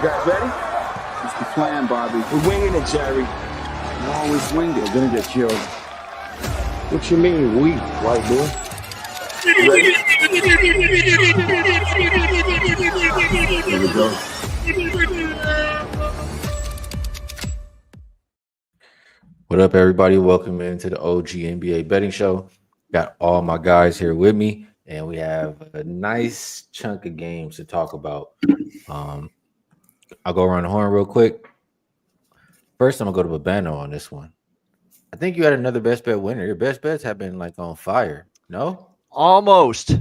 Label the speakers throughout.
Speaker 1: guys ready?
Speaker 2: It's the plan, Bobby.
Speaker 1: We're winging it, Jerry.
Speaker 2: You always winged it.
Speaker 3: We're gonna get killed. What you mean, we, white boy?
Speaker 1: Ready?
Speaker 3: Here we go.
Speaker 4: What up, everybody? Welcome into the OG NBA betting show. Got all my guys here with me, and we have a nice chunk of games to talk about. I'll go around the horn real quick. First, I'm gonna go to Babano on this one. I think you had another best bet winner. Your best bets have been like on fire. No?
Speaker 5: Almost.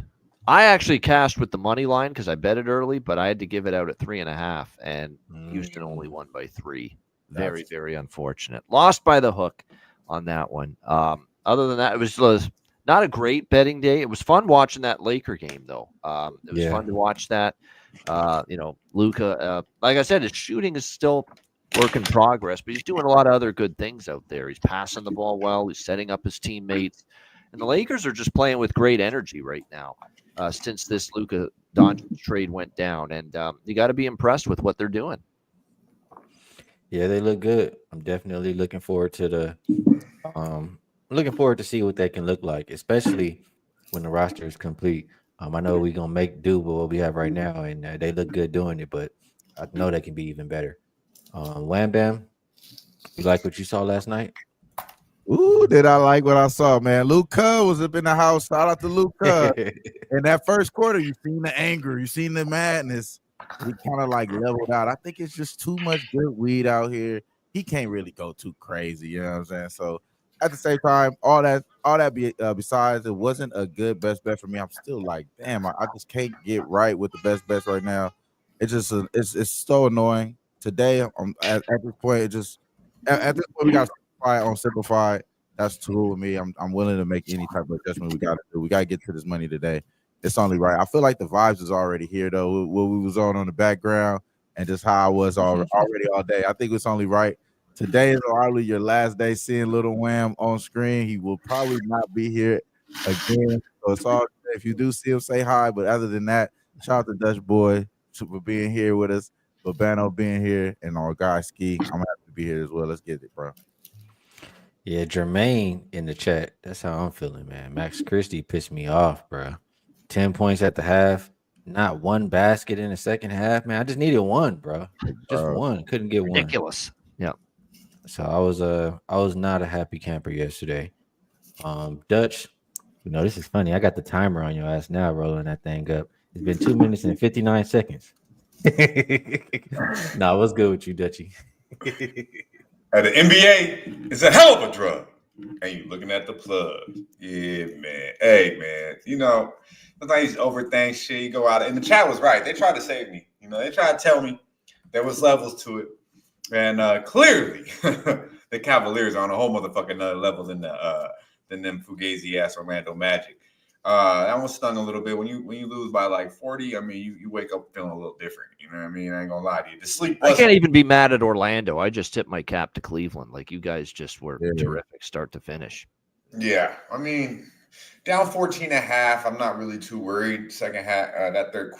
Speaker 5: I actually cashed with the money line because I bet it early, but I had to give it out at 3.5, and Houston only won by 3. Very, very unfortunate. Lost by the hook on that one. Other than that, it was not a great betting day. It was fun watching that Laker game, though. It was fun to watch that. Luka, like I said, his shooting is still work in progress, but he's doing a lot of other good things out there. He's passing the ball well. He's setting up his teammates. And the Lakers are just playing with great energy right now since this Luka Doncic trade went down. And you got to be impressed with what they're doing.
Speaker 4: Yeah, they look good. I'm definitely looking forward to see what they can look like, especially when the roster is complete. I know we're gonna make do with what we have right now, and they look good doing it, but I know they can be even better. Wham Bam, you like what you saw last night?
Speaker 6: Ooh, did I like what I saw, man? Luka was up in the house. Shout out to Luka. In that first quarter, you seen the anger, you seen the madness. He kind of like leveled out. I think it's just too much good weed out here. He can't really go too crazy, you know what I'm saying? So at the same time, all that besides, it wasn't a good best bet for me. I'm still like, damn, I just can't get right with the best bets right now. It's just it's so annoying. Today, at this point, at this point we got to simplify. That's true with me. I'm willing to make any type of adjustment we got to do. We got to get to this money today. It's only right. I feel like the vibes is already here, though, what we was on the background and just how I was already all day. I think it's only right. Today is probably your last day seeing Little Wham on screen. He will probably not be here again. So it's all good. If you do see him, say hi. But other than that, shout out to Dutch Boy for being here with us, Babano being here, and our guy Skee. I'm going to have to be here as well. Let's get it, bro.
Speaker 4: Yeah, Jermaine in the chat. That's how I'm feeling, man. Max Christie pissed me off, bro. 10 points at the half, not one basket in the second half, man. I just needed one, bro. Just one. Couldn't get one.
Speaker 5: Ridiculous. Yeah.
Speaker 4: So I was not a happy camper yesterday. Dutch, this is funny. I got the timer on your ass now, rolling that thing up. It's been 2 minutes and 59 seconds. Nah, what's good with you, Dutchie?
Speaker 7: The NBA is a hell of a drug. And you looking at the plug. Yeah, man. Hey, man. Sometimes you overthink shit. You go out. And the chat was right. They tried to save me. They tried to tell me there was levels to it. And clearly, the Cavaliers are on a whole motherfucking other level than them Fugazi-ass Orlando Magic. That one stung a little bit. When you lose by like 40, I mean, you wake up feeling a little different. You know what I mean? I ain't gonna lie to you. The sleep.
Speaker 5: I can't even be mad at Orlando. I just tipped my cap to Cleveland. Like, you guys just were terrific start to finish.
Speaker 7: Yeah, I mean, down 14.5. I'm not really too worried. Second half, that third,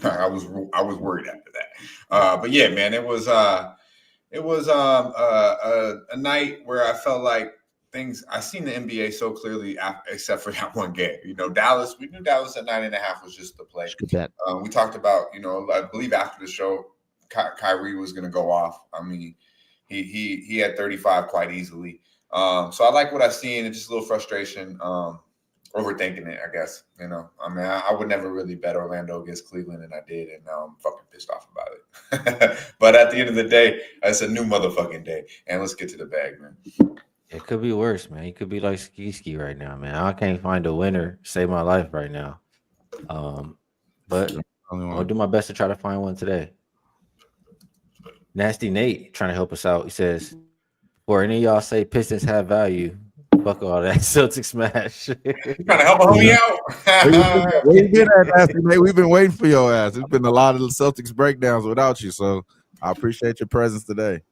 Speaker 7: I was worried after that. But yeah, man, it was a night where I felt like I seen the NBA so clearly, except for that one game. Dallas. We knew Dallas at 9.5 was just the play. We talked about, I believe after the show, Kyrie was going to go off. I mean, he had 35 quite easily. So I like what I've seen. It's just a little frustration, overthinking it, I guess. I mean, I would never really bet Orlando against Cleveland, and I did, and now I'm fucking pissed off about it. But at the end of the day, it's a new motherfucking day, and let's get to the bag, man.
Speaker 4: It could be worse, man. You could be like Skee right now, man. I can't find a winner save my life right now. But I'll do my best to try to find one today. Nasty Nate trying to help us out. He says, "For any of y'all say Pistons have value, fuck all that Celtics smash."
Speaker 7: Trying to help a homie out.
Speaker 6: We've been at Nasty Nate. We've been waiting for your ass. It's been a lot of the Celtics breakdowns without you, so I appreciate your presence today.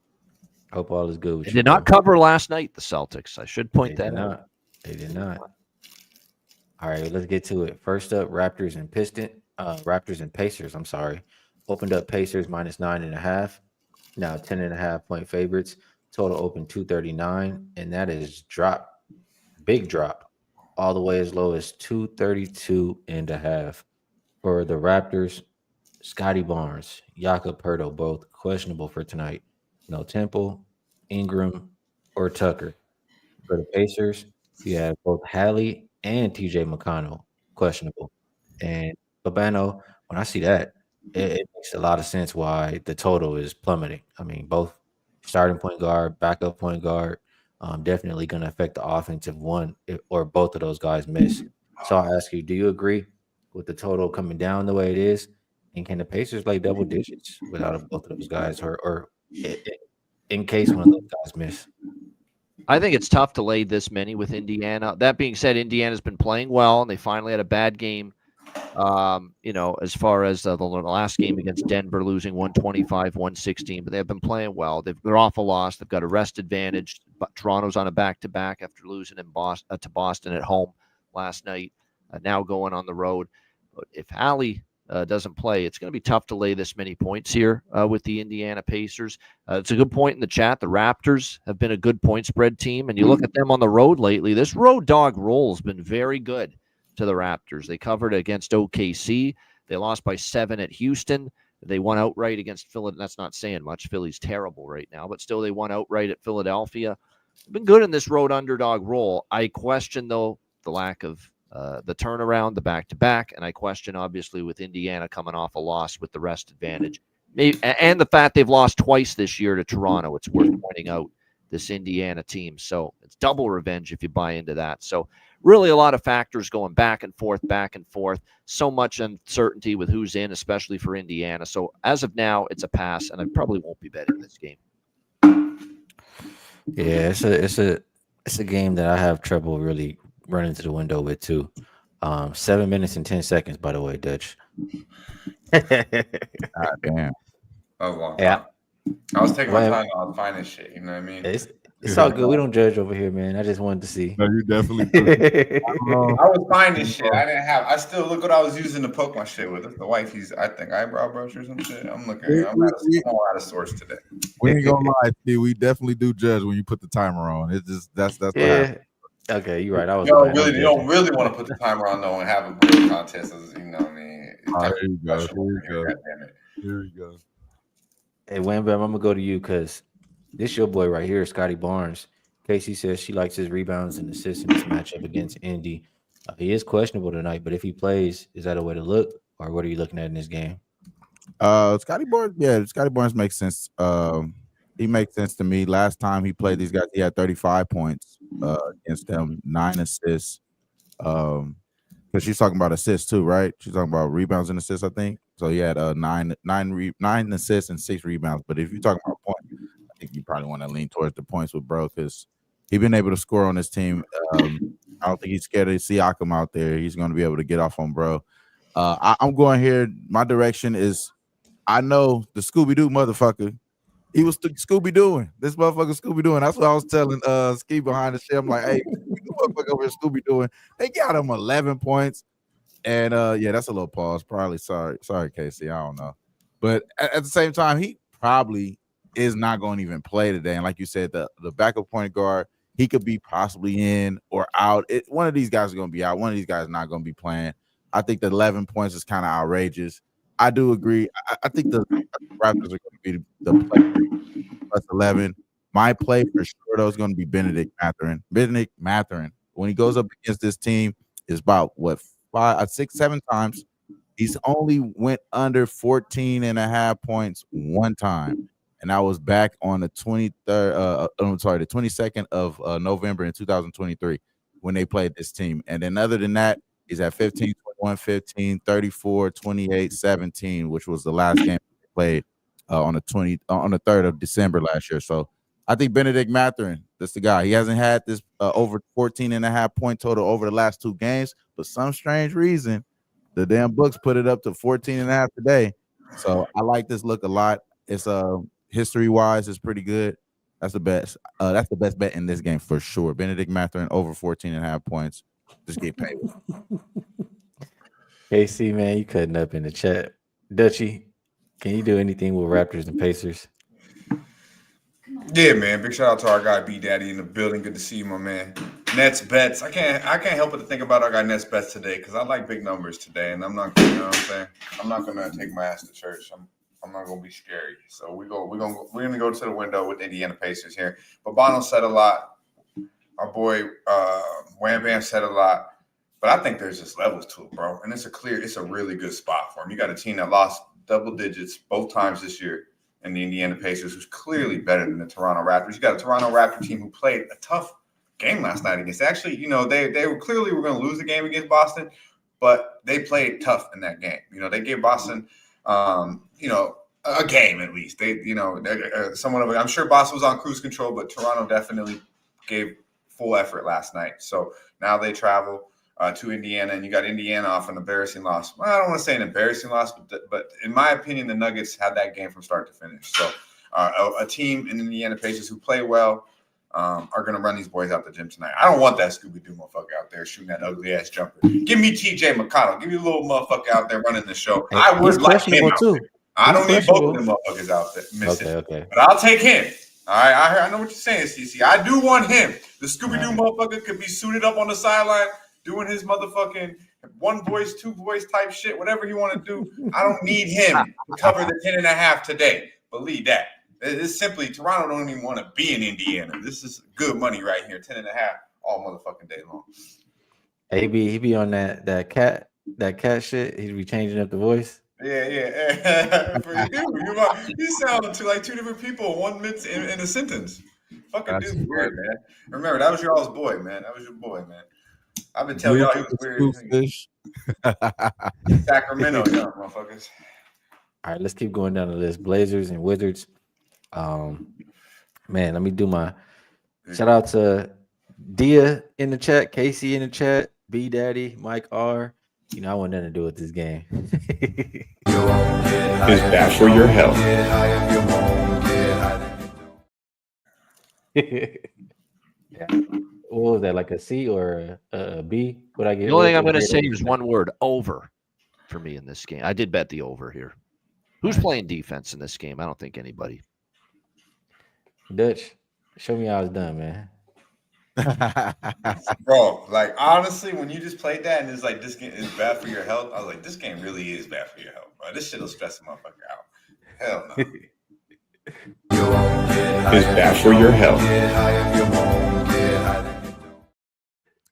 Speaker 4: Hope all is good with you.
Speaker 5: They did not cover last night, the Celtics. I should point that out.
Speaker 4: They did not. All right, let's get to it. First up, Raptors and Pacers. I'm sorry. Opened up Pacers minus 9.5. Now 10.5 point favorites. Total open 239, and that is big drop, all the way as low as 232.5 for the Raptors. Scotty Barnes, Jakob Pertl, both questionable for tonight. No Temple, Ingram, or Tucker. For the Pacers, you have both Hali and TJ McConnell questionable. And Babano, when I see that, it makes a lot of sense why the total is plummeting. I mean, both starting point guard, backup point guard, definitely going to affect the offense if one or both of those guys miss. So I ask you, do you agree with the total coming down the way it is? And can the Pacers play double digits without both of those guys, or in case one of those guys miss?
Speaker 5: I think it's tough to lay this many with Indiana. That being said, Indiana's been playing well, and they finally had a bad game. As far as the last game against Denver, losing 125-116, but they've been playing well. They're off a loss. They've got a rest advantage. But Toronto's on a back-to-back after losing to Boston at home last night. Now going on the road. But if Hali doesn't play, it's going to be tough to lay this many points here with the Indiana Pacers. It's a good point in the chat. The Raptors have been a good point spread team, and you look at them on the road lately. This road dog roll has been very good to the Raptors. They covered against OKC. They lost by 7 at Houston. They won outright against Philadelphia. That's not saying much. Philly's terrible right now, but still they won outright at Philadelphia. They've been good in this road underdog role. I question, though, the lack of the turnaround, the back-to-back, and I question, obviously, with Indiana coming off a loss with the rest advantage. Maybe, and the fact they've lost twice this year to Toronto. It's worth pointing out, this Indiana team. So it's double revenge if you buy into that. So really a lot of factors going back and forth, so much uncertainty with who's in, especially for Indiana. So as of now, it's a pass, and I probably won't be betting this game.
Speaker 4: Yeah, it's a game that I have trouble really running to the window with too. 7 minutes and 10 seconds, by the way, Dutch.
Speaker 6: God damn.
Speaker 7: That was a long time.
Speaker 4: Yeah.
Speaker 7: I was taking my time on finding shit. You know what I mean?
Speaker 4: It's all good. We don't judge over here, man. I just wanted to see.
Speaker 6: No, you definitely
Speaker 7: I was finding shit. I still look what I was using to poke my shit with. The wifey's, I think, eyebrow brush or some shit. I'm looking. I'm out of source today.
Speaker 6: We ain't gonna lie, Steve. We definitely do judge when you put the timer on. It's just that's what happens.
Speaker 4: Okay, you're right. I was.
Speaker 7: You don't really want to put the timer on though and have a real contest. You know what I mean?
Speaker 6: Here you go. Here we go.
Speaker 4: Hey, Wham Bam, I'm gonna go to you because this your boy right here, Scotty Barnes. Casey says she likes his rebounds and assists in this matchup against Indy. He is questionable tonight, but if he plays, is that a way to look, or what are you looking at in this game?
Speaker 6: Scotty Barnes makes sense. He makes sense to me. Last time he played these guys, he had 35 points against them, 9 assists. Because she's talking about assists too, right? She's talking about rebounds and assists, I think. So he had 9 assists and 6 rebounds. But if you're talking about points, I think you probably want to lean towards the points with bro, because he's been able to score on this team. I don't think he's scared to see Hakeem out there. He's going to be able to get off on bro. I'm going here. My direction is, I know the Scooby-Doo motherfucker. He was Scooby-Dooing. This motherfucker Scooby-Dooing. That's what I was telling Skee behind the shit. I'm like, hey, motherfucker over here Scooby-Dooing. They got him 11 points. And yeah, that's a little pause. Probably sorry, Casey. I don't know. But at the same time, he probably is not going to even play today. And like you said, the backup point guard, he could be possibly in or out. One of these guys is going to be out. One of these guys is not going to be playing. I think the 11 points is kind of outrageous. I do agree. I think the Raptors are going to be the play plus 11. My play for sure, though, is going to be Benedict Mathurin. When he goes up against this team, is about, 6, 7 times. He's only went under 14.5 points one time. And I was back on the 22nd of November in 2023 when they played this team. And then other than that, he's at 15, 21, 15, 34, 28, 17, which was the last game they played on the 3rd of December last year. So I think Benedict Mathurin, that's the guy. He hasn't had this over 14.5 point total over the last 2 games, but some strange reason, the damn books put it up to 14.5 today. So I like this look a lot. It's history-wise, it's pretty good. That's the best. That's the best bet in this game for sure. Benedict Mathurin over 14.5 points. Just get paid.
Speaker 4: KC, man, you cutting up in the chat. Dutchy, Can you do anything with Raptors and Pacers?
Speaker 7: Yeah, man. Big shout out to our guy B Daddy in the building. Good to see you, my man. Nets bets. I can't help but to think about our guy Nets bets today because I like big numbers today, and I'm not, you know what I'm saying. I'm not gonna take my ass to church. I'm not gonna be scary. So we're gonna go to the window with Indiana Pacers here. But Bono said a lot. Our boy Wham Bam said a lot. But I think there's just levels to it, bro. And it's a really good spot for him. You got a team that lost double digits both times this year in the Indiana Pacers, who's clearly better than the Toronto Raptors. You got a Toronto Raptor team who played a tough game last night against. Actually, you know, they were clearly going to lose the game against Boston, but they played tough in that game. You know, they gave Boston, you know, a game at least. They, you know, I'm sure Boston was on cruise control, but Toronto definitely gave full effort last night. So now they travel to Indiana, and you got Indiana off an embarrassing loss. Well, I don't want to say an embarrassing loss, but in my opinion, the Nuggets had that game from start to finish. So a team in Indiana Pacers who play well are going to run these boys out the gym tonight. I don't want that Scooby-Doo motherfucker out there shooting that ugly-ass jumper. Give me TJ McConnell. Give me a little motherfucker out there running the show.
Speaker 4: Hey,
Speaker 7: I would
Speaker 4: he's
Speaker 7: like him out
Speaker 4: too.
Speaker 7: there. I don't need both of them motherfuckers out there missing.
Speaker 4: Okay.
Speaker 7: But I'll take him. All right, I know what you're saying, CC. I do want him. The Scooby-Doo motherfucker could be suited up on the sideline, doing his motherfucking one voice, two voice type shit, whatever you want to do. I don't need him to cover the 10.5 today. Believe that. It's simply Toronto don't even want to be in Indiana. This is good money right here, 10.5 all motherfucking day long.
Speaker 4: He be on that cat shit. He'd be changing up the voice.
Speaker 7: Yeah. You sound to like two different people, one mix in a sentence. Fucking dude's weird, man. Remember, that was your all's boy, man. That was your boy, man. I've been telling y'all he was weird. Sacramento, y'all motherfuckers.
Speaker 4: All right, let's keep going down the list. Blazers and Wizards. Man, let me do my shout out to Dia in the chat, Casey in the chat, B Daddy, Mike R. You know, I want nothing to do with this game.
Speaker 1: Is bad for your health.
Speaker 4: Yeah. What was that, like a C or a B? What I get?
Speaker 5: The only thing I'm going to say is one word: over for me in this game. I did bet the over here. Who's playing defense in this game? I don't think anybody.
Speaker 4: Dutch, show me how it's done, man.
Speaker 7: Bro, like honestly, when you just played that and it's like this game is bad for your health, I was like, this game really is bad for your health, bro. This shit'll stress the motherfucker out. Hell no.
Speaker 1: Is bad for your health.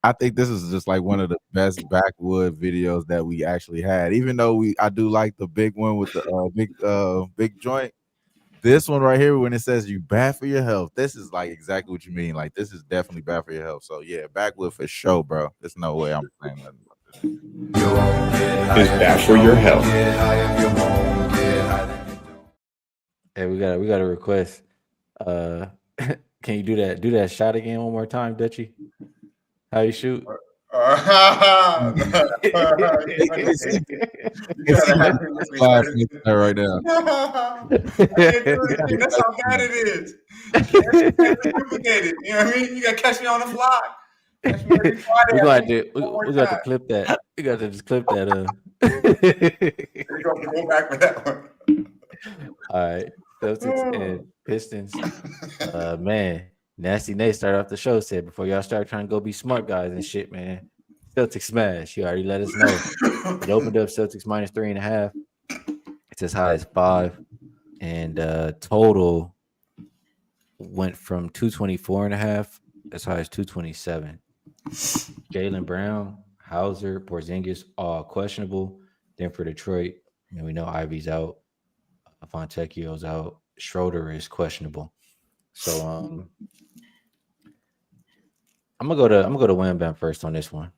Speaker 6: I think this is just like one of the best backwood videos that we actually had. Even though I do like the big one with the big joint. This one right here, when it says you bad for your health, this is like exactly what you mean. Like this is definitely bad for your health. So yeah, backwood for sure, bro. There's no way I'm saying nothing about this.
Speaker 1: Is bad for your health.
Speaker 4: Hey, we got a request. Can you do that shot again one more time, Dutchy? How you shoot?
Speaker 6: That's right now.
Speaker 7: That's how bad it is. You know what I mean? You gotta catch me on the fly.
Speaker 4: We got to clip that. We got to just clip that.
Speaker 7: We're gonna go back with that one.
Speaker 4: All right, Celtics and Pistons. Man, Nasty Nate started off the show. Said before y'all start trying to go be smart guys and shit, man. Celtics smash. You already let us know. It opened up Celtics minus 3.5. It's as high as 5, and total went from 224.5 as high as 227. Jaylen Brown, Hauser, Porzingis, all questionable. Then for Detroit, and we know Ivy's out, Fontecchio's out, Schroeder is questionable. So I'm gonna go to Wham Bam first on this one.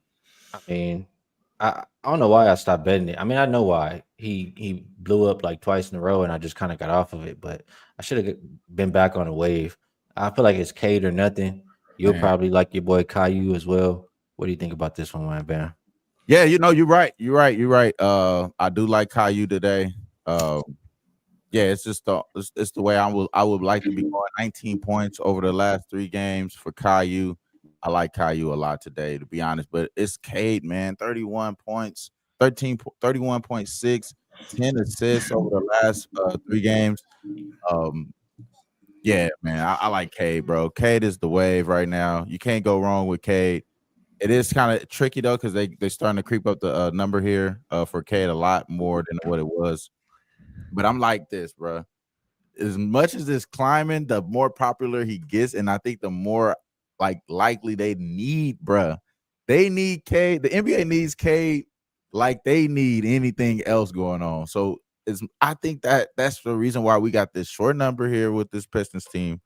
Speaker 4: I mean, I don't know why I stopped betting it. I mean, I know why. He blew up like twice in a row, and I just kind of got off of it. But I should have been back on a wave. I feel like it's Cade or nothing. You'll probably like your boy Caillou as well. What do you think about this one, Wham Bam?
Speaker 6: Yeah, you know, you're right. I do like Caillou today. Yeah, it's just it's the way I would like to be going. 19 points over the last 3 games for Caillou. I like Caillou a lot today, to be honest. But it's Cade, man. 31 points, 31.6, 10 assists over the last 3 games. Yeah, man, I like Cade, bro. Cade is the wave right now. You can't go wrong with Cade. It is kind of tricky though, because they're starting to creep up the number here for Cade a lot more than what it was. But I'm like this, bro. As much as it's climbing, the more popular he gets, and I think the more like likely they need, bro. They need Cade. The NBA needs Cade like they need anything else going on. So I think that's the reason why we got this short number here with this Pistons team.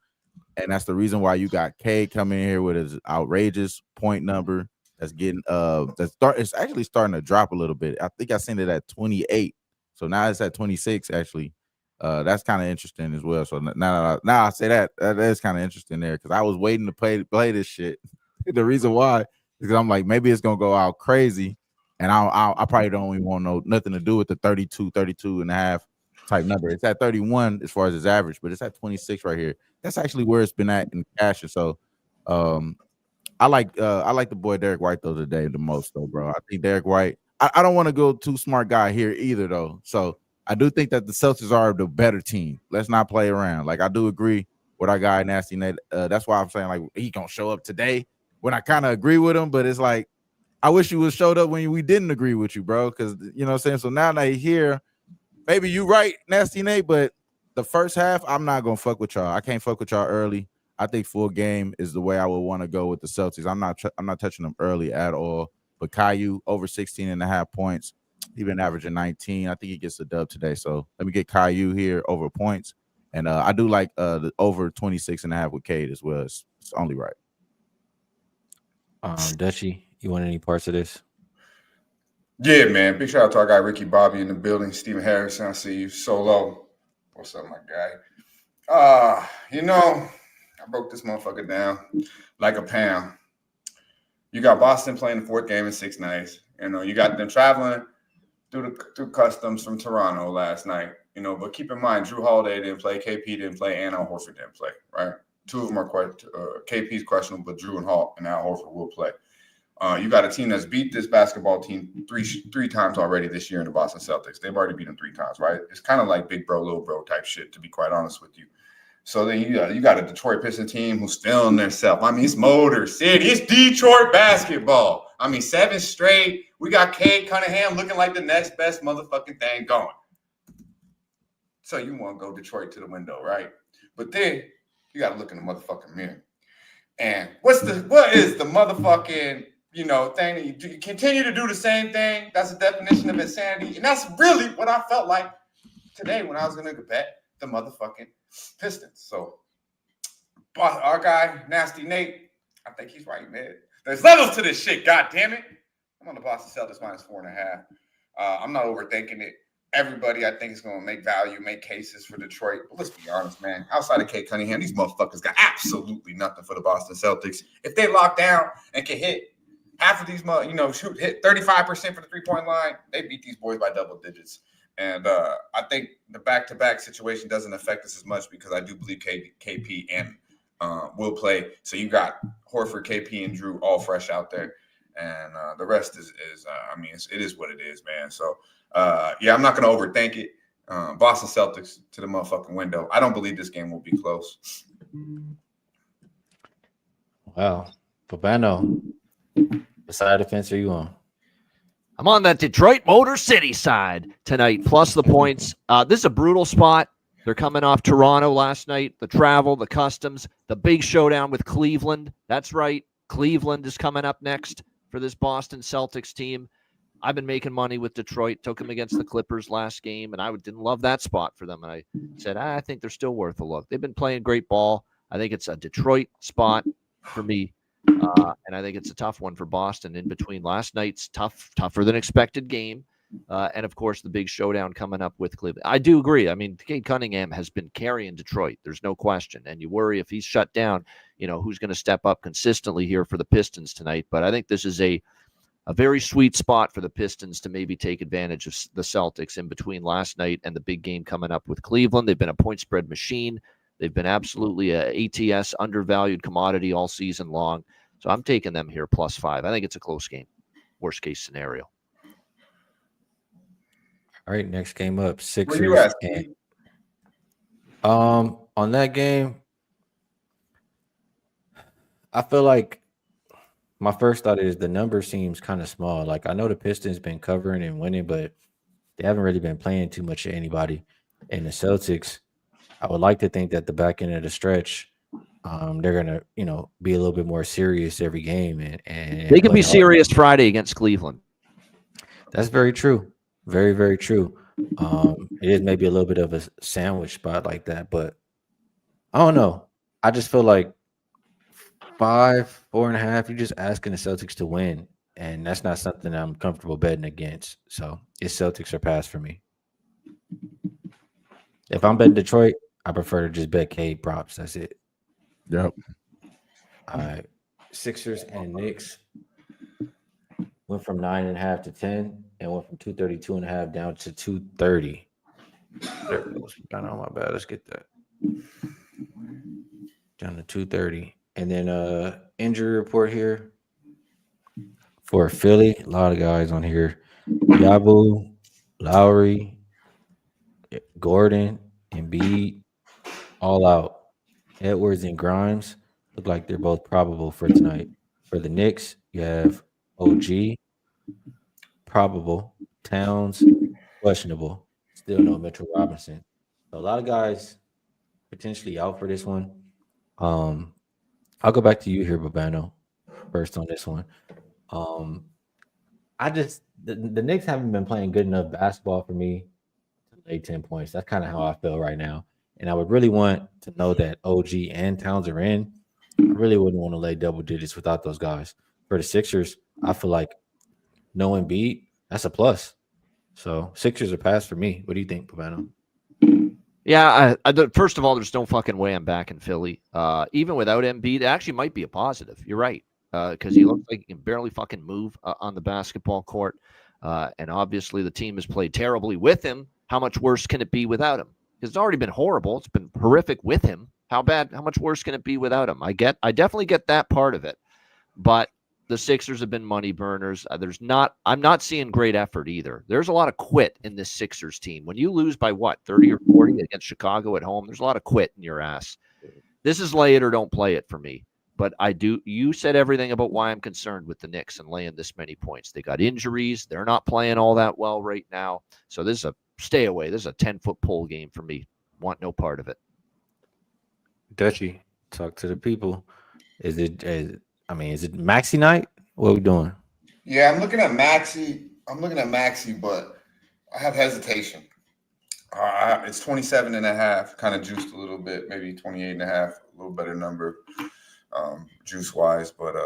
Speaker 6: And that's the reason why you got Cade coming in here with his outrageous point number. That's getting it's actually starting to drop a little bit. I think I seen it at 28. So now it's at 26 actually. That's kind of interesting as well. So now I say that is kind of interesting there, because I was waiting to play this shit. The reason why is because I'm like, maybe it's gonna go out crazy, and I probably don't even want nothing to do with the 32 and a half type number. It's at 31 as far as its average, but it's at 26 right here. That's actually where it's been at in cash. So I like the boy Derek White though today the most though, bro. I think Derek White. I don't want to go too smart guy here either though. So I do think that the Celtics are the better team. Let's not play around. Like, I do agree with our guy Nasty Nate. That's why I'm saying like he gonna show up today. When I kind of agree with him, but it's like I wish you would showed up when we didn't agree with you, bro. Because you know what I'm saying. So now that he's here, maybe you right, Nasty Nate. But the first half, I'm not gonna fuck with y'all. I can't fuck with y'all early. I think full game is the way I would want to go with the Celtics. I'm not touching them early at all. But Caillou over 16 and a half points. He's been averaging 19. I think he gets the dub today. So let me get Caillou here over points. And I do like the over 26 and a half with Cade as well. It's only right.
Speaker 4: Dutchy, you want any parts of this?
Speaker 7: Yeah, man. Big shout out to our guy Ricky Bobby in the building. Stephen Harrison, I see you. Solo. What's up, my guy? I broke this motherfucker down like a pound. You got Boston playing the fourth game in 6 nights. You got them traveling through customs from Toronto last night. But keep in mind, Drew Holiday didn't play, KP didn't play, and Al Horford didn't play, right? 2 of them are quite KP's questionable, but Drew and Al Horford will play. You got a team that's beat this basketball team three times already this year in the Boston Celtics. They've already beat them 3 times, right? It's kind of like big bro, little bro type shit, to be quite honest with you. So then you got a Detroit Pistons team who's feeling themselves. I mean, it's Motor City. It's Detroit basketball. I mean, 7 straight. We got Cade Cunningham looking like the next best motherfucking thing going. So you want to go Detroit to the window, right? But then you got to look in the motherfucking mirror. And what is the motherfucking, thing that you continue to do the same thing? That's the definition of insanity. And that's really what I felt like today when I was going to bet the motherfucking Pistons. So our guy, Nasty Nate, I think he's right, man. There's levels to this shit, god damn it. I'm on the Boston Celtics minus 4.5. I'm not overthinking it. Everybody, I think, is going to make value, make cases for Detroit. But let's be honest, man. Outside of Cade Cunningham, these motherfuckers got absolutely nothing for the Boston Celtics. If they lock down and can hit half of these, hit 35% for the three-point line, they beat these boys by double digits. And I think the back-to-back situation doesn't affect us as much because I do believe KP and will play. So you got Horford, KP, and Drew all fresh out there. And the rest is it is what it is, man. So, I'm not going to overthink it. Boston Celtics to the motherfucking window. I don't believe this game will be close.
Speaker 4: Wow. Babano, what side of the fence are you on?
Speaker 5: I'm on that Detroit Motor City side tonight, plus the points. This is a brutal spot. They're coming off Toronto last night, the travel, the customs, the big showdown with Cleveland. That's right. Cleveland is coming up next for this Boston Celtics team. I've been making money with Detroit, took them against the Clippers last game, and I didn't love that spot for them. And I said, I think they're still worth a look. They've been playing great ball. I think it's a Detroit spot for me. And I think it's a tough one for Boston in between last night's tougher than expected game. And of course, the big showdown coming up with Cleveland. I do agree. I mean, Cade Cunningham has been carrying Detroit. There's no question. And you worry if he's shut down, who's going to step up consistently here for the Pistons tonight. But I think this is a very sweet spot for the Pistons to maybe take advantage of the Celtics in between last night and the big game coming up with Cleveland. They've been a point spread machine. They've been absolutely a ATS undervalued commodity all season long. So I'm taking them here +5. I think it's a close game. Worst case scenario.
Speaker 4: All right, next game up,
Speaker 7: Where you
Speaker 4: Sixers.
Speaker 7: at,
Speaker 4: And,
Speaker 7: Skee?
Speaker 4: on that game, I feel like my first thought is the number seems kind of small. Like I know the Pistons been covering and winning, but they haven't really been playing too much to anybody. And the Celtics, I would like to think that the back end of the stretch, they're gonna, be a little bit more serious every game and
Speaker 5: They could
Speaker 4: play
Speaker 5: be
Speaker 4: hard.
Speaker 5: serious Friday against Cleveland.
Speaker 4: That's very true. Very, very true. It is maybe a little bit of a sandwich spot like that, but I don't know. I just feel like 5, 4.5. You're just asking the Celtics to win, and that's not something I'm comfortable betting against. So it's Celtics or pass for me. If I'm betting Detroit, I prefer to just bet K props. That's it.
Speaker 6: Yep.
Speaker 4: All right. Sixers and Knicks went from 9.5 to 10, and went from 232.5 down to 230. There it goes. I know my bad. Let's get that down to 230. And then injury report here for Philly. A lot of guys on here. Yabu, Lowry, Gordon, Embiid, all out. Edwards and Grimes look like they're both probable for tonight. For the Knicks, you have OG, probable. Towns, questionable. Still no Mitchell Robinson. So a lot of guys potentially out for this one. I'll go back to you here, Babano, first on this one. The Knicks haven't been playing good enough basketball for me to lay 10 points. That's kind of how I feel right now. And I would really want to know that OG and Towns are in. I really wouldn't want to lay double digits without those guys. For the Sixers, I feel like no Embiid, that's a plus. So Sixers are pass for me. What do you think, Babano?
Speaker 5: Yeah, first of all, there's no fucking way I'm back in Philly. Even without Embiid, it actually might be a positive. You're right, because he looks like he can barely fucking move on the basketball court. And obviously the team has played terribly with him. How much worse can it be without him? Because it's already been horrible. It's been horrific with him. How much worse can it be without him? I definitely get that part of it. But the Sixers have been money burners. I'm not seeing great effort either. There's a lot of quit in this Sixers team. When you lose by 30 or 40 against Chicago at home, there's a lot of quit in your ass. This is lay it or don't play it for me. But you said everything about why I'm concerned with the Knicks and laying this many points. They got injuries. They're not playing all that well right now. So this is a stay away. This is a 10-foot pole game for me. Want no part of it.
Speaker 4: Dutchy, talk to the people. Is it Maxi night? What are we doing?
Speaker 7: Yeah, I'm looking at Maxi, but I have hesitation. It's 27.5, kind of juiced a little bit, maybe 28.5, a little better number, juice wise. But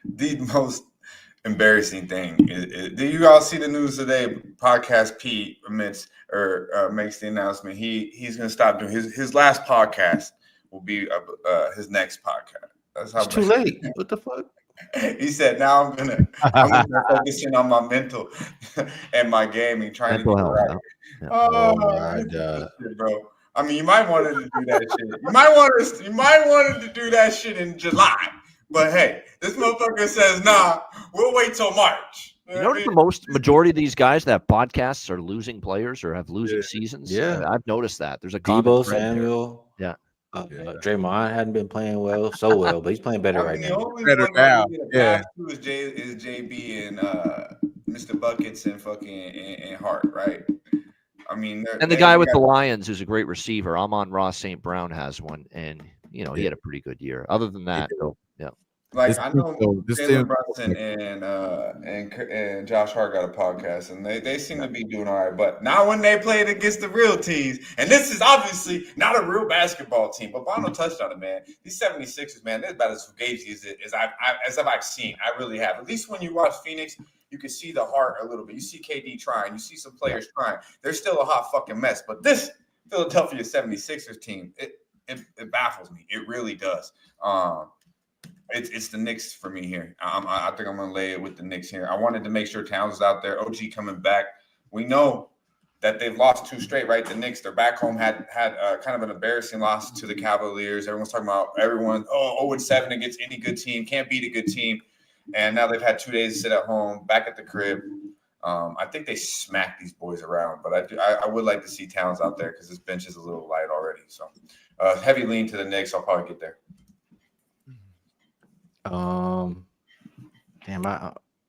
Speaker 7: the most embarrassing thing is do you all see the news today? Podcast Pete makes the announcement he's going to stop doing his last podcast will be his next podcast. That's how
Speaker 4: it's too late. What the fuck?
Speaker 7: He said, now I'm gonna focusing on my mental and my gaming, trying
Speaker 5: Mental
Speaker 7: to get
Speaker 5: health,
Speaker 7: right.
Speaker 5: no.
Speaker 4: Oh my God.
Speaker 7: Shit, bro. I mean, you might want to do that shit. You might want to do that shit in July. But hey, this motherfucker says, nah, we'll wait till March.
Speaker 5: You notice the majority of these guys that have podcasts are losing players or have losing seasons.
Speaker 4: Yeah.
Speaker 5: I've noticed that. There's a
Speaker 4: Debo
Speaker 5: common thread there.
Speaker 4: Samuel.
Speaker 5: Yeah.
Speaker 4: Draymond hadn't been playing so well, but he's playing better right
Speaker 7: The
Speaker 4: now.
Speaker 7: only
Speaker 6: Better
Speaker 7: one
Speaker 6: now,
Speaker 7: that we get a
Speaker 6: yeah.
Speaker 7: pass to is JB and Mr. Buckets and fucking and Hart, right? I mean,
Speaker 5: And the guy with the Lions who's a great receiver, Amon-Ra St. Brown has one, and he had a pretty good year. Other than that, yeah.
Speaker 7: Like I know Jalen Brunson and Josh Hart got a podcast, and they seem to be doing all right, but not when they played against the real teams. And this is obviously not a real basketball team. But Bono touched on it, man. These 76ers, man, they're about as fugazi as I've seen. I really have. At least when you watch Phoenix, you can see the heart a little bit. You see KD trying. You see some players trying. They're still a hot fucking mess. But this Philadelphia 76ers team, it baffles me. It really does. It's the Knicks for me here. I think I'm going to lay it with the Knicks here. I wanted to make sure Towns is out there. OG coming back. We know that they've lost 2 straight, right? The Knicks, they're back home, had kind of an embarrassing loss to the Cavaliers. Everyone's talking about 0-7 against any good team. Can't beat a good team. and now they've had 2 days to sit at home, back at the crib. I think they smack these boys around, but I would like to see Towns out there because this bench is a little light already. So heavy lean to the Knicks. I'll probably get there.
Speaker 4: Damn,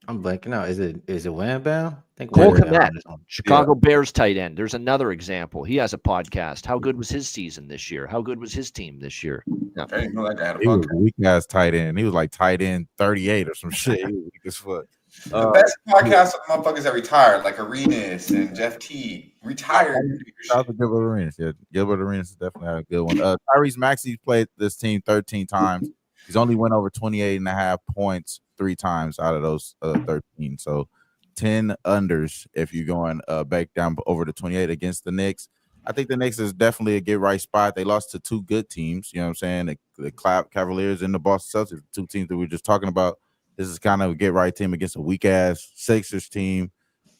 Speaker 4: I'm blanking out. Is it Wham Bam? I think
Speaker 5: Cole
Speaker 4: Wham Bam
Speaker 5: Kmet,
Speaker 4: on this one.
Speaker 5: Chicago Bears tight end. There's another example. He has a podcast. How good was his season this year? How good was his team this year?
Speaker 7: I didn't know that guy had a
Speaker 6: He was
Speaker 7: podcast.
Speaker 6: a weak ass tight end. He was like tight end 38 or some shit. He was weak as fuck.
Speaker 7: The best podcast of motherfuckers that retired, like Arenas and Jeff T. Retired.
Speaker 6: Shout out to Gilbert Arenas. Yeah, Gilbert Arenas is definitely a good one. Tyrese Maxey's played this team 13 times. He's only went over 28.5 points 3 times out of those 13. So 10 unders if you're going back down over to 28 against the Knicks. I think the Knicks is definitely a get right spot. They lost to 2 good teams. You know what I'm saying? The Cavaliers and the Boston Celtics, 2 teams that we were just talking about. This is kind of a get right team against a weak ass Sixers team.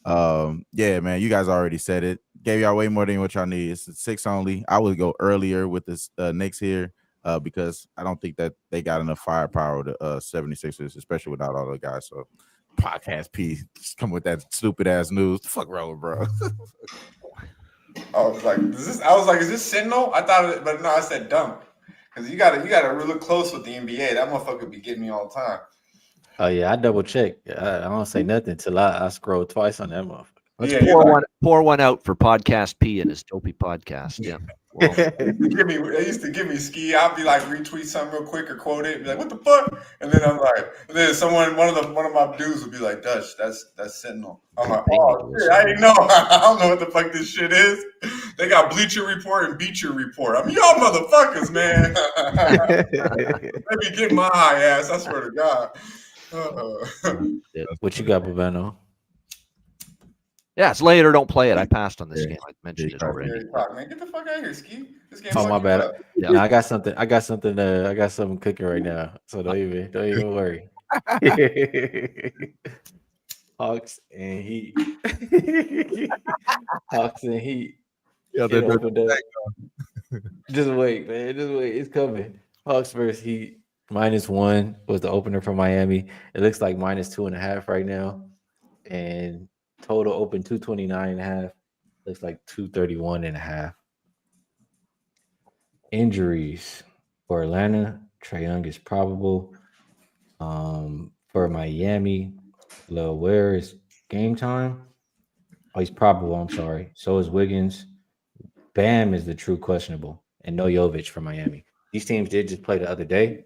Speaker 6: Yeah, man, you guys already said it. Gave y'all way more than what y'all need. It's 6 only. I would go earlier with this Knicks here because I don't think that they got enough firepower to 76ers, especially without all the guys. So podcast P just come with that stupid ass news. The fuck wrong, bro.
Speaker 7: I was like, is this Sentinel? I thought it, but no, I said dunk. Because you gotta look close with the NBA. That motherfucker be getting me all the time.
Speaker 4: Oh yeah, I double check. I don't say nothing till I scroll twice on that motherfucker.
Speaker 5: Let's
Speaker 7: Yeah,
Speaker 5: pour one out for Podcast P and his dopey podcast. Yeah. Well,
Speaker 7: They used to give me Skee. I'll be like retweet something real quick or quote it, be like, "What the fuck?" And then I'm like, and then one of my dudes would be like, "Dutch, that's Sentinel." I'm like, "Oh shit, I didn't know. I don't know what the fuck this shit is." They got Bleacher Report and Beacher Report. I mean, y'all motherfuckers, man. Let me get my high ass. I swear to God.
Speaker 4: What you got, Bavano?
Speaker 5: yeah, it's later. Don't play it. I passed on this game. I mentioned it already.
Speaker 7: Man, get the fuck out of here, Skee. This game.
Speaker 4: Oh my bad.
Speaker 7: Up.
Speaker 5: Yeah.
Speaker 4: No, I got something cooking right now. So don't even worry. Hawks and Heat. Hawks and Heat.
Speaker 6: Yeah,
Speaker 4: Just wait, man. Just wait. It's coming. Hawks versus Heat. -1 was the opener for Miami. It looks like -2.5 right now. And total open 229.5. Looks like 231.5. Injuries for Atlanta. Trae Young is probable. For Miami, Lil Ware is game time. Oh, he's probable. I'm sorry. So is Wiggins. Bam is the true questionable. And no Jovic for Miami. These teams did just play the other day.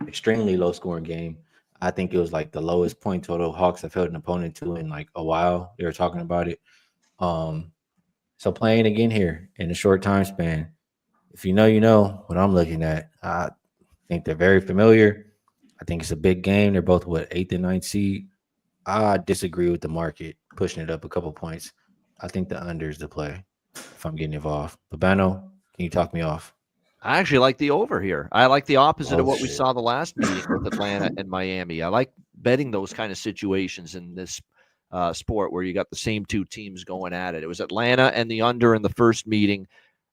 Speaker 4: Extremely low scoring game. I think it was like the lowest point total Hawks have held an opponent to in like a while. They were talking about it. So playing again here in a short time span. If you know what I'm looking at. I think they're very familiar. I think it's a big game. They're both 8th and 9th seed. I disagree with the market pushing it up a couple points. I think the under is the play if I'm getting involved. Babano, can you talk me off?
Speaker 5: I actually like the over here. I like the opposite of what we saw the last meeting with Atlanta and Miami. I like betting those kind of situations in this sport where you got the same 2 teams going at it. It was Atlanta and the under in the first meeting.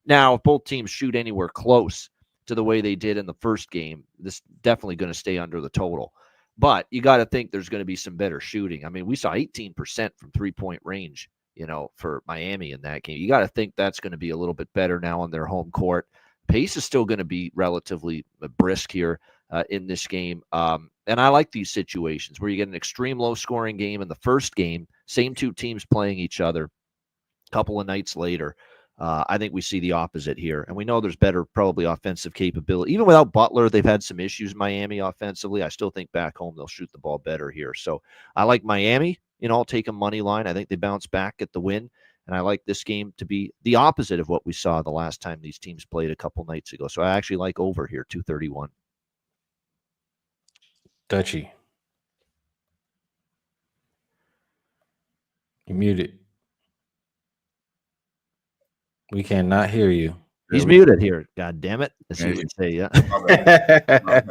Speaker 5: Now, if both teams shoot anywhere close to the way they did in the first game, this is definitely going to stay under the total. But you got to think there's going to be some better shooting. I mean, we saw 18% from 3-point range, for Miami in that game. You got to think that's going to be a little bit better now on their home court. Pace is still going to be relatively brisk here in this game. And I like these situations where you get an extreme low scoring game in the first game, same 2 teams playing each other a couple of nights later. I think we see the opposite here. And we know there's better probably offensive capability. Even without Butler, they've had some issues, Miami offensively. I still think back home they'll shoot the ball better here. So I like Miami. I'll take a money line. I think they bounce back at the win. And I like this game to be the opposite of what we saw the last time these teams played a couple nights ago. So I actually like over here, 231.
Speaker 4: Dutchie. You're muted. We cannot hear you.
Speaker 5: He's muted here. God damn it. As you would say, yeah.
Speaker 7: It's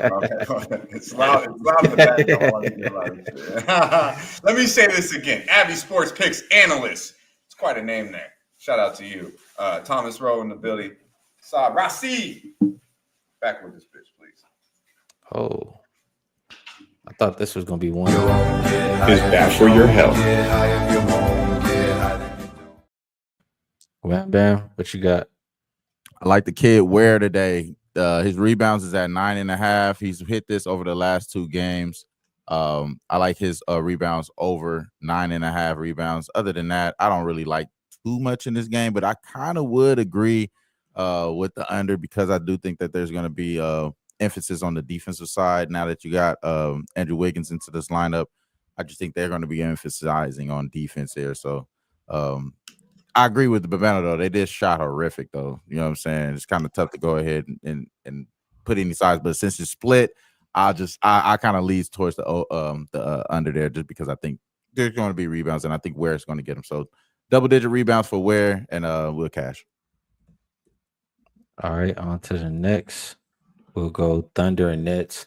Speaker 7: loud. It's loud in the background. Let me say this again. Abby Sports Picks Analyst. It's quite a name there. Shout out to you. Thomas Rowe in the building. Rasi. Back with this bitch, please.
Speaker 4: Oh. I thought this was gonna be one.
Speaker 1: Is bad for your health.
Speaker 4: Wham bam, what you got?
Speaker 6: I like the kid Ware today. His rebounds is at 9.5. He's hit this over the last 2 games. I like his rebounds over 9.5 rebounds. Other than that, I don't really like too much in this game, but I kind of would agree with the under because I do think that there's going to be emphasis on the defensive side now that you got Andrew Wiggins into this lineup. I just think they're going to be emphasizing on defense here. So I agree with the Bavana, though. They did shot horrific, though. You know what I'm saying? It's kind of tough to go ahead and put any sides, but since it's split, I kind of lean towards the under there just because I think there's going to be rebounds, and I think Ware's going to get them. So double-digit rebounds for Ware, and we'll cash.
Speaker 4: All right, on to the next. We'll go Thunder and Nets.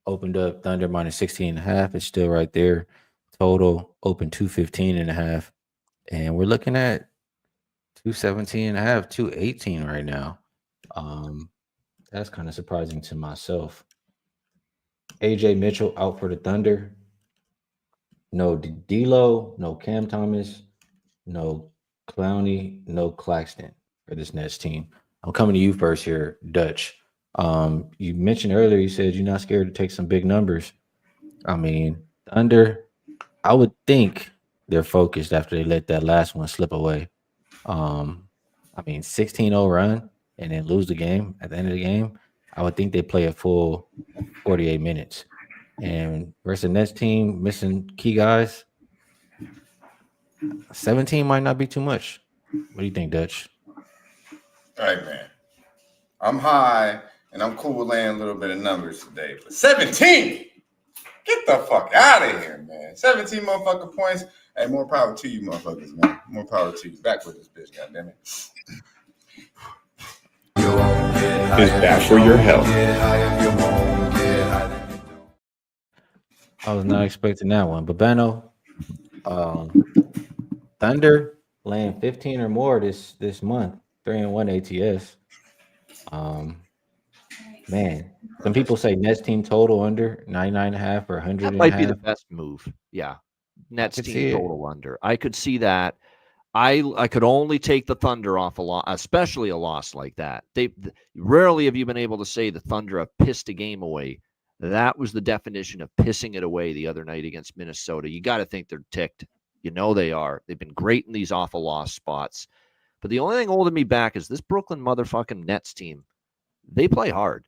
Speaker 4: Opened up Thunder minus 16.5. It's still right there. Total open 215.5. And we're looking at 217.5, 218 right now. That's kind of surprising to myself. AJ Mitchell out for the Thunder. No D'Lo, no Cam Thomas, no Clowney, no Claxton for this Nets team. I'm coming to you first here, Dutch. You mentioned earlier, you said you're not scared to take some big numbers. I mean, Thunder, I would think they're focused after they let that last one slip away. I mean, 16-0 run and then lose the game at the end of the game. I would think they play a full 48 minutes. And versus the Nets team missing key guys, 17 might not be too much. What do you think, Dutch?
Speaker 7: All right, man. I'm high and I'm cool with laying a little bit of numbers today, but 17. Get the fuck out of here, man. 17 motherfucking points. Hey, more power to you, motherfuckers, man. More power to you. Back with this bitch, goddammit.
Speaker 1: Is bad for your health.
Speaker 4: I was not expecting that one. But Bano, Thunder laying 15 or more this month. 3-1 ATS. Man, some people say Nets team total under 99.5 or 100.
Speaker 5: That might be the best move. Yeah. Nets team total under. I could see that. I could only take the Thunder off a lot, especially a loss like that. They rarely have you been able to say the Thunder have pissed a game away. That was the definition of pissing it away the other night against Minnesota. You got to think they're ticked. You know they are. They've been great in these awful loss spots. But the only thing holding me back is this Brooklyn motherfucking Nets team. They play hard.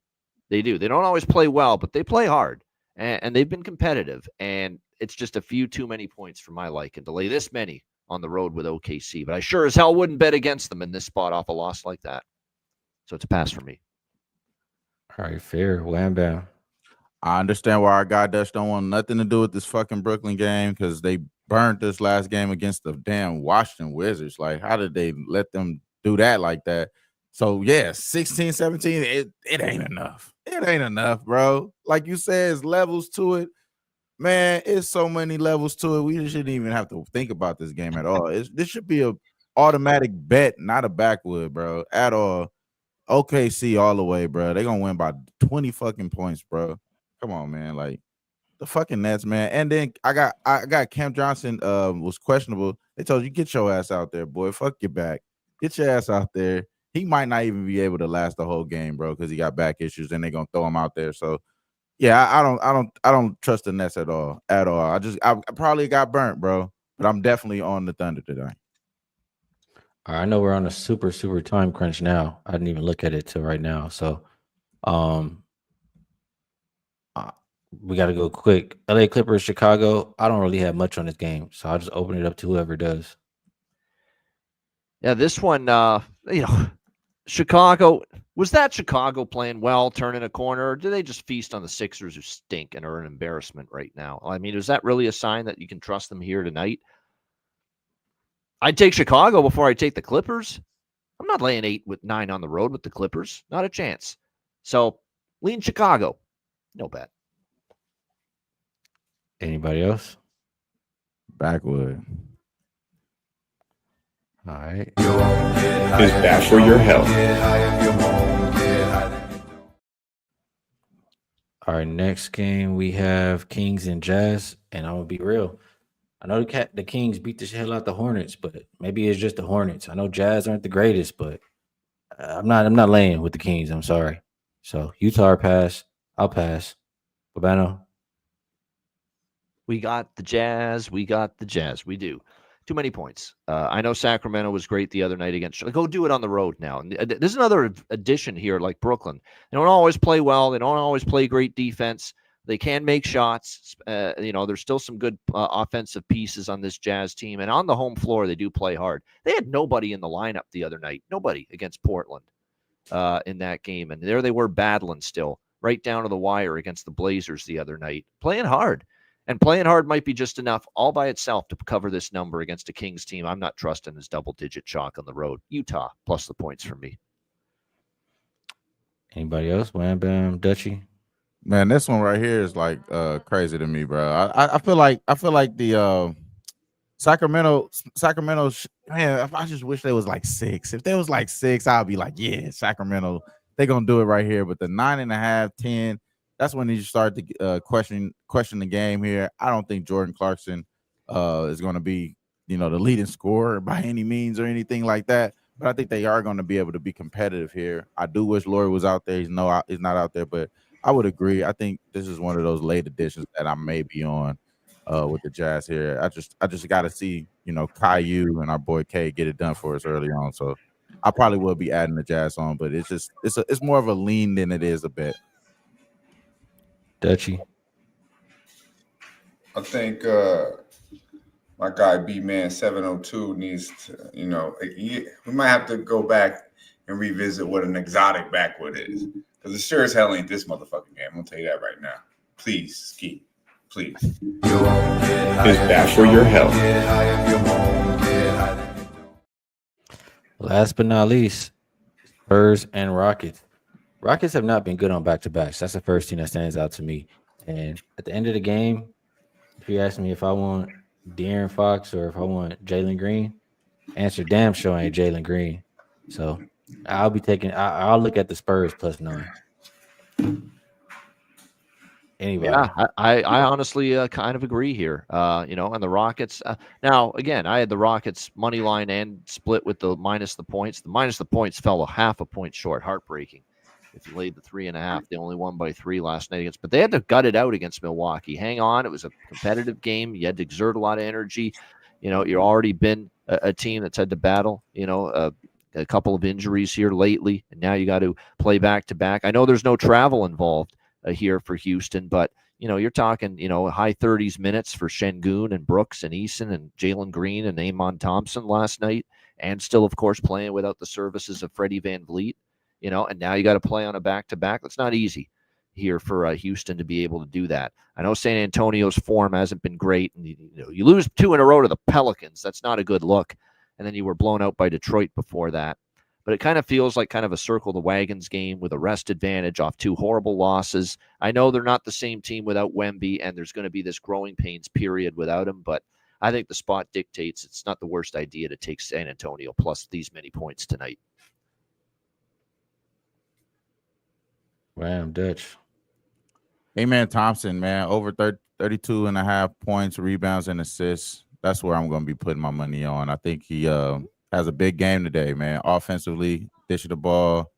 Speaker 5: They do. They don't always play well, but they play hard. And they've been competitive. And it's just a few too many points for my liking to lay this many on the road with OKC. But I sure as hell wouldn't bet against them in this spot off a loss like that. So it's a pass for me.
Speaker 4: All right, fair. Wham bam.
Speaker 6: I understand why our guy Dutch don't want nothing to do with this fucking Brooklyn game because they burned this last game against the damn Washington Wizards. Like, how did they let them do that like that? So, yeah, 16, 17, it ain't enough. It ain't enough, bro. Like you said, it's levels to it. Man, it's so many levels to it. We shouldn't even have to think about this game at all. This should be a automatic bet, not a backwood, bro, at all. OKC all the way, bro. They're going to win by 20 fucking points, bro. Come on, man. Like, the fucking Nets, man. And then I got Cam Johnson was questionable. They told you, get your ass out there, boy. Fuck your back. Get your ass out there. He might not even be able to last the whole game, bro, because he got back issues, and they're gonna throw him out there. So, yeah, I don't trust the Nets at all. I probably got burnt, bro, but I'm definitely on the Thunder today.
Speaker 4: All right, I know we're on a super time crunch now. I didn't even look at it till right now. So, we got to go quick. LA Clippers, Chicago. I don't really have much on this game, so I'll just open it up to whoever does.
Speaker 5: Yeah, this one, Chicago, was that Chicago playing well, turning a corner, or do they just feast on the Sixers who stink and are an embarrassment right now? I mean, is that really a sign that you can trust them here tonight? I'd take Chicago before I take the Clippers. I'm not laying 8 with 9 on the road with the Clippers. Not a chance. So, lean Chicago. No bet.
Speaker 4: Anybody else?
Speaker 6: Backwood.
Speaker 4: All right.
Speaker 1: Is bad for your health.
Speaker 4: Our next game we have Kings and Jazz, and I'm gonna be real. I know the Kings beat the hell out the Hornets, but maybe it's just the Hornets. I know Jazz aren't the greatest, but I'm not laying with the Kings. I'm sorry. So Utah pass. I'll pass. Babano.
Speaker 5: We got the Jazz. We got the Jazz. We do. Too many points. I know Sacramento was great the other night against. Go do it on the road now. And there's another addition here, like Brooklyn. They don't always play well. They don't always play great defense. They can make shots. There's still some good offensive pieces on this Jazz team. And on the home floor, they do play hard. They had nobody in the lineup the other night. Nobody against Portland in that game. And there they were battling still, right down to the wire against the Blazers the other night, playing hard. And playing hard might be just enough all by itself to cover this number against a Kings team. I'm not trusting this double-digit chalk on the road. Utah plus the points for me.
Speaker 4: Anybody else? Wham Bam Dutchy.
Speaker 6: Man, this one right here is like crazy to me, bro. I feel like the Sacramento. Man, I just wish they was like 6. If they was like 6, I'd be like, yeah, Sacramento. They're gonna do it right here. But the 9.5, 10. That's when you start to question the game here. I don't think Jordan Clarkson is going to be, the leading scorer by any means or anything like that. But I think they are going to be able to be competitive here. I do wish Laurie was out there. He's not out there, but I would agree. I think this is one of those late additions that I may be on with the Jazz here. I just got to see, Caillou and our boy K get it done for us early on. So I probably will be adding the Jazz on, but it's more of a lean than it is a bet.
Speaker 4: Dutchy.
Speaker 7: I think my guy B-Man 702 needs to, we might have to go back and revisit what an exotic backwood is. Because it sure as hell ain't this motherfucking game. I'm going to tell you that right now. Please, Skee. Please.
Speaker 1: Is bad for your health.
Speaker 4: Last but not least, Spurs and Rockets. Rockets have not been good on back-to-backs. That's the first thing that stands out to me. And at the end of the game, if you ask me if I want De'Aaron Fox or if I want Jalen Green, answer damn sure ain't Jalen Green. So I'll look at the Spurs +9. Anyway.
Speaker 5: Yeah, I honestly kind of agree here. And the Rockets. Now, again, I had the Rockets money line and split with the minus the points. The minus the points fell a half a point short. Heartbreaking. If you laid the 3.5, they only won by 3 last night but they had to gut it out against Milwaukee. Hang on. It was a competitive game. You had to exert a lot of energy. You've already been a team that's had to battle, a couple of injuries here lately, and now you got to play back to back. I know there's no travel involved here for Houston, but you're talking, high 30s minutes for Şengün and Brooks and Eason and Jalen Green and Amon Thompson last night, and still, of course, playing without the services of Freddie VanVleet. And now you got to play on a back-to-back. That's not easy here for Houston to be able to do that. I know San Antonio's form hasn't been great, and you lose 2 in a row to the Pelicans. That's not a good look. And then you were blown out by Detroit before that. But it kind of feels like kind of a circle the wagons game with a rest advantage off 2 horrible losses. I know they're not the same team without Wemby, and there's going to be this growing pains period without him, but I think the spot dictates it's not the worst idea to take San Antonio plus these many points tonight.
Speaker 4: Wow, Dutch.
Speaker 6: Amen Thompson, man, over 32.5 points, rebounds, and assists. That's where I'm going to be putting my money on. I think he has a big game today, man. Offensively, dishing the ball.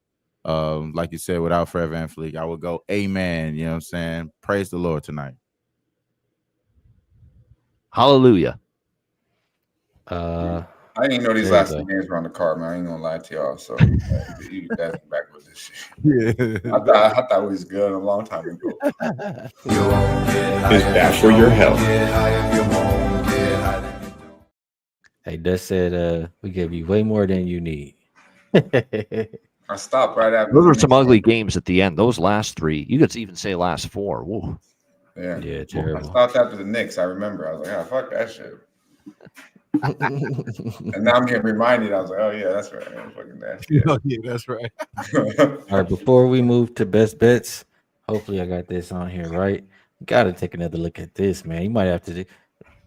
Speaker 6: Like you said, without Fred VanVleet, I would go amen. You know what I'm saying? Praise the Lord tonight.
Speaker 5: Hallelujah.
Speaker 7: I didn't know these last 2 games were on the card, man. I ain't gonna lie to y'all. So you guys back with this shit.
Speaker 6: Yeah.
Speaker 7: I thought it was good a long time ago.
Speaker 1: Is bad for your health.
Speaker 4: Hey, Dutch said we gave you way more than you need.
Speaker 7: I stopped right after.
Speaker 5: Those were some ugly games at the end. Those last 3, you could even say last 4. Woo.
Speaker 7: Yeah,
Speaker 4: terrible.
Speaker 7: I stopped after the Knicks. I remember. I was like, fuck that shit. And now I'm getting reminded. I was like, oh yeah, that's right. I'm fucking nasty.
Speaker 6: Oh, yeah, that's right.
Speaker 4: All right, before we move to best bets, hopefully I got this on here right. Got to take another look at this, man. You might have to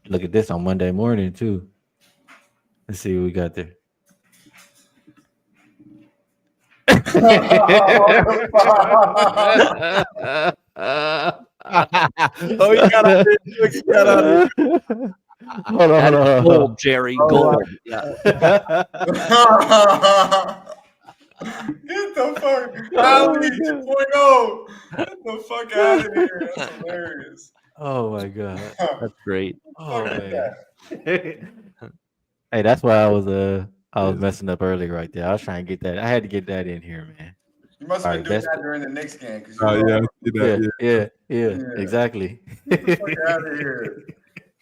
Speaker 4: look at this on Monday morning too. Let's see what we got there.
Speaker 6: Oh, you got out there. You got out there.
Speaker 4: Hold on, hold on.
Speaker 5: Gold, Jerry. Gold. Yeah.
Speaker 7: Get the fuck Hali 2.0. Get the fuck out of here. That's hilarious.
Speaker 4: Oh my god.
Speaker 5: That's great.
Speaker 4: Oh man. Hey, that's why I was messing up earlier right there. I was trying to get that. I had to get that in here, man.
Speaker 7: You must have been
Speaker 4: All
Speaker 7: doing
Speaker 4: right,
Speaker 7: that during the Knicks game.
Speaker 4: Yeah, exactly.
Speaker 7: Get the fuck out of here.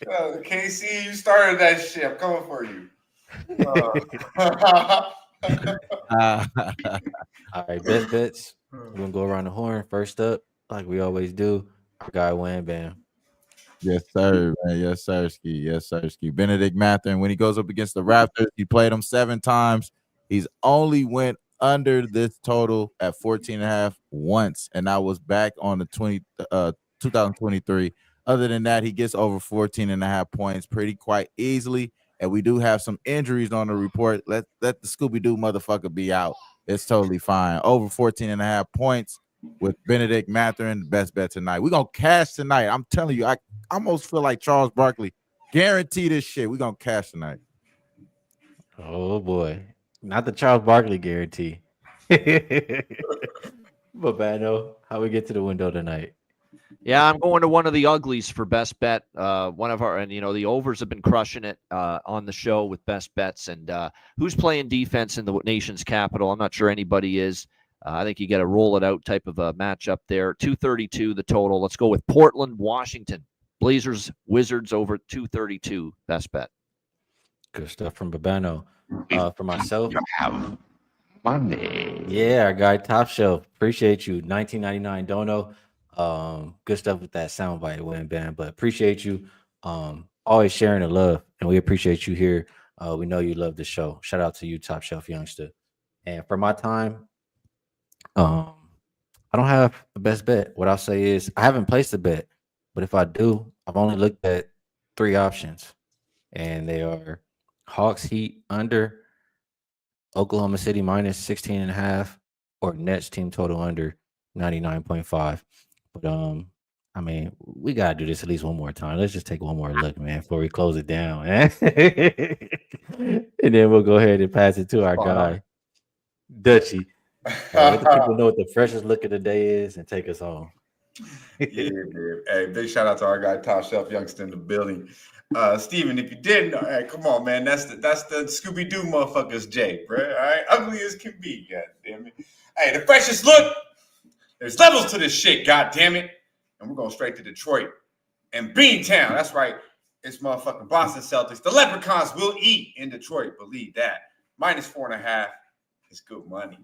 Speaker 7: KC, you started that shit. I'm coming for you.
Speaker 4: All right, best bets. We're gonna go around the horn. First up, like we always do, our guy Wham Bam.
Speaker 6: Yes, sir, man. Yes, sir, Skee. Yes, sir, Skee. Benedict Mathurin, when he goes up against the Raptors, he played them 7 times. He's only went under this total at 14.5 once, and I was back on the 2023. Other than that, he gets over 14.5 points pretty quite easily. And we do have some injuries on the report. Let the Scooby-Doo motherfucker be out. It's totally fine. Over 14.5 points with Benedict Mathurin, the best bet tonight. We're going to cash tonight. I'm telling you, I almost feel like Charles Barkley. Guarantee this shit. We're going to cash tonight.
Speaker 4: Oh, boy. Not the Charles Barkley guarantee. Babano, how we get to the window tonight?
Speaker 5: Yeah, I'm going to one of the uglies for best bet. One of our, and the overs have been crushing it on the show with best bets. And who's playing defense in the nation's capital? I'm not sure anybody is. I think you got to roll it out type of a matchup there. 232 the total. Let's go with Portland, Washington. Blazers, Wizards over 232. Best bet.
Speaker 4: Good stuff from Babano. For myself,
Speaker 3: You have money.
Speaker 4: yeah, our guy Top Shelf. Appreciate you. 1999 Dono. Good stuff with that soundbite, Wham Bam. But appreciate you. Always sharing the love, and we appreciate you here. We know you love the show. Shout out to you, Top Shelf Youngster. And for my time, I don't have the best bet. What I'll say is I haven't placed a bet, but if I do, I've only looked at 3 options, and they are Hawks Heat under, Oklahoma City minus 16.5, or Nets team total under 99.5. But I mean, we gotta do this at least one more time. Let's just take one more look, man, before we close it down. And then we'll go ahead and pass it to our guy, Dutchie. Let the people know what the freshest look of the day is and take us home.
Speaker 7: Yeah, man. Hey, big shout out to our guy Top Shelf Youngster in the building. Steven, if you didn't know, hey, come on, man. That's the Scooby-Doo motherfuckers, Jay, bro. All right, ugly as can be, god damn it. Hey, the freshest look. There's levels to this shit, god damn it. And we're going straight to Detroit and Beantown. That's right. It's motherfucking Boston Celtics. The Leprechauns will eat in Detroit. Believe that. Minus 4.5 is good money.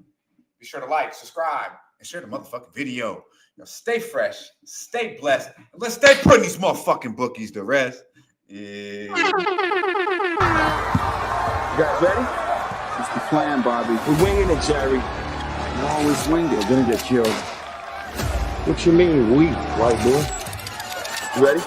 Speaker 7: Be sure to like, subscribe, and share the motherfucking video. Stay fresh, stay blessed, and let's stay putting these motherfucking bookies to rest. Yeah.
Speaker 2: You guys ready? It's the plan, Bobby.
Speaker 3: We're winging it, Jerry.
Speaker 2: You always winged it.
Speaker 3: We're gonna get killed. What you mean, we, white boy?
Speaker 2: You ready?